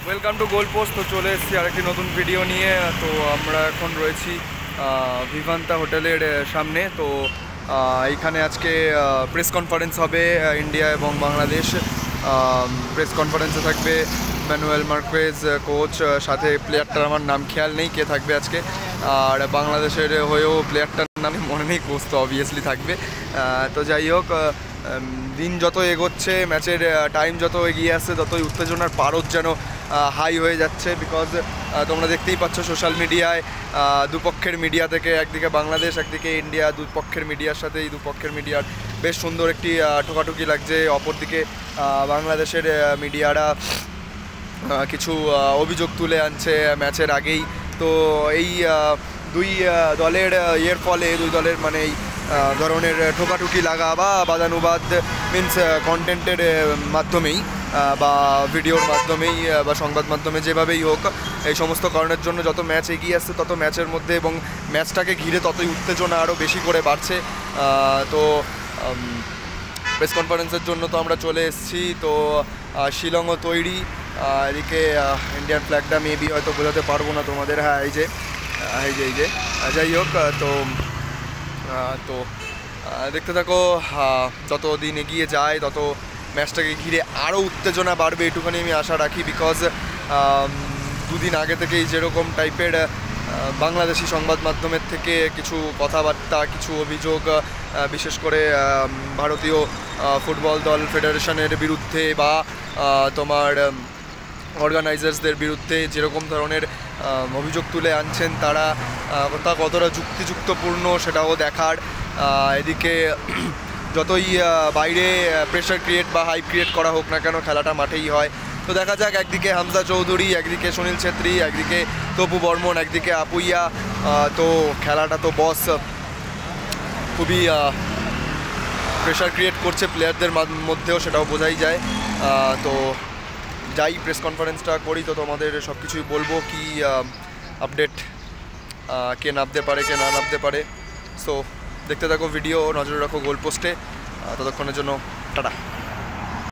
Welcome to goal post. তো চলে এসেছি আরেকটি নতুন ভিডিও নিয়ে। তো আমরা এখন রয়েছি ভিভান্তা হোটেলের সামনে। তো এইখানে আজকে প্রেস কনফারেন্স হবে ইন্ডিয়া এবং বাংলাদেশ। প্রেস কনফারেন্সে থাকবে ম্যানুয়েল মার্কুয়েজ কোচ, সাথে প্লেয়ারটার আমার নাম খেয়াল নেই কে থাকবে আজকে, আর বাংলাদেশের হয়েও প্লেয়ারটার নাম মনে নেই, কোচ তো অবভিয়াসলি থাকবে। তো যাই হোক, দিন যত এগোচ্ছে, ম্যাচের টাইম যত এগিয়ে আসছে, ততই উত্তেজনার পারদ যেন হাই হয়ে যাচ্ছে। বিকজ তোমরা দেখতেই পাচ্ছ সোশ্যাল মিডিয়ায় দুপক্ষের মিডিয়া থেকে, একদিকে বাংলাদেশ একদিকে ইন্ডিয়া, দুপক্ষের মিডিয়ার সাথে এই দুপক্ষের মিডিয়ার বেশ সুন্দর একটি ঠোকাঠুকি লাগছে। অপরদিকে বাংলাদেশের মিডিয়ারা কিছু অভিযোগ তুলে আনছে ম্যাচের আগেই। তো এই দুই দলের ফলে দুই দলের মানে এই ধরনের ঠোকাঠুকি লাগা বা বাদানুবাদ মিন্স কন্টেন্টের মাধ্যমেই বা ভিডিওর মাধ্যমেই বা সংবাদ মাধ্যমে যেভাবেই হোক, এই সমস্ত কারণের জন্য যত ম্যাচ এগিয়ে আসছে তত ম্যাচের মধ্যে এবং ম্যাচটাকে ঘিরে ততই উত্তেজনা আরও বেশি করে বাড়ছে। তো প্রেস কনফারেন্সের জন্য তো আমরা চলে এসেছি। তো শিলংও তৈরি, এদিকে ইন্ডিয়ান ফ্ল্যাগটা মেবি হয়তো বোঝাতে পারবো না তোমাদের। হ্যাঁ, এই যে যাই হোক, তো দেখতে থাকো। যত দিন এগিয়ে যায় তত ম্যাচটাকে ঘিরে আরও উত্তেজনা বাড়বে, এটুখানি আমি আশা রাখি। বিকজ দুদিন আগে থেকেই যেরকম টাইপের বাংলাদেশি সংবাদ মাধ্যমের থেকে কিছু কথাবার্তা, কিছু অভিযোগ, বিশেষ করে ভারতীয় ফুটবল দল ফেডারেশনের বিরুদ্ধে বা তোমার অর্গানাইজার্সদের বিরুদ্ধে যেরকম ধরনের অভিযোগ তুলে আনছেন তারা, তা কতটা যুক্তিযুক্তপূর্ণ সেটাও দেখার। এদিকে যতই বাইরে প্রেশার ক্রিয়েট বা হাইপ ক্রিয়েট করা হোক না কেন, খেলাটা মাঠেই হয়। তো দেখা যাক, একদিকে হামজা চৌধুরী, একদিকে সুনীল ছেত্রী, একদিকে তপু বর্মন, একদিকে আপুইয়া। তো খেলাটা তো বস খুবই প্রেশার ক্রিয়েট করছে প্লেয়ারদের মধ্যেও, সেটাও বোঝাই যায়। তো যাই প্রেস কনফারেন্সটা করি, তো তোমাদের সব কিছুই বলবো কি আপডেট, কে নামতে পারে কে না নামতে পারে। সো দেখতে থাকো ভিডিও, নজরে রাখো গোল পোস্টে। ততক্ষণের জন্য টাটা।